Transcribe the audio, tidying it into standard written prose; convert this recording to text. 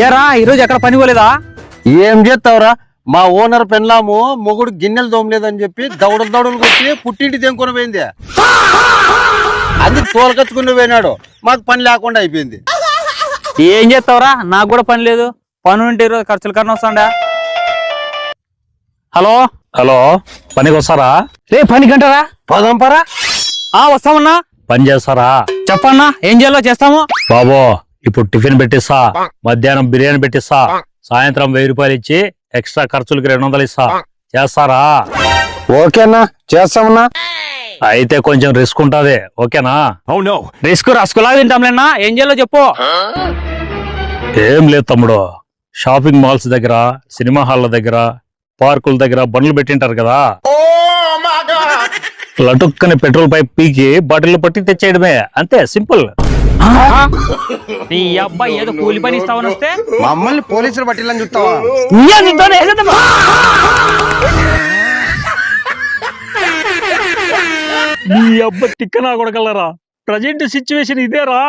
ఏరా ఈరోజు ఎక్కడ పని పోలేదా? ఏం చేస్తావురా, మా ఓనర్ పెన్లాము మొగుడు గిన్నెలు దోమలేదని చెప్పి దౌడలు కొట్టి పుట్టింటి తెంకొని పోయింది. అందుకు తోలకచ్చుకుని పోయినాడు. మాకు పని లేకుండా అయిపోయింది. ఏం చేస్తావురా, నాకు కూడా పని లేదు. పని ఉంటే ఈరోజు ఖర్చుల కన్నా వస్తాండా. హలో హలో, పనికి వస్తారా? రే పని గంటరా? పదంపరా. వస్తామన్నా. పని చేస్తారా? చెప్పన్నా, ఏం చేయాలో చేస్తాము. బాబో, ఇప్పుడు టిఫిన్ పెట్టిస్తా, మధ్యాహ్నం బిర్యానీ పెట్టిస్తా, సాయంత్రం 1000 రూపాయలు ఇచ్చి ఎక్స్ట్రా ఖర్చులకి 200 ఇస్తా. చేస్తారా? ఓకేనా, చేస్తామన్నా. అయితే కొంచెం రిస్క్ ఉంటది, ఓకేనా? రిస్క్ రస్కులాగా తింటాంలేనా, ఏం చేయాలో చెప్పు. ఏం లేదు తమ్ముడు, షాపింగ్ మాల్స్ దగ్గర, సినిమా హాల్ల దగ్గర, పార్కుల దగ్గర బండ్లు పెట్టింటారు కదా, లటుక్కని పెట్రోల్ పైప్ పీకి బాటిల్ పట్టి తెచ్చేయడమే, అంతే, సింపుల్. నీ అబ్బాయి ఏదో కూలి పని ఇస్తావని వస్తే మమ్మల్ని పోలీసులు పట్టిల్లని చూస్తావా? నీ అబ్బ తిక్కనా కొడగలరా, ప్రజెంట్ సిచ్యువేషన్ ఇదేరా.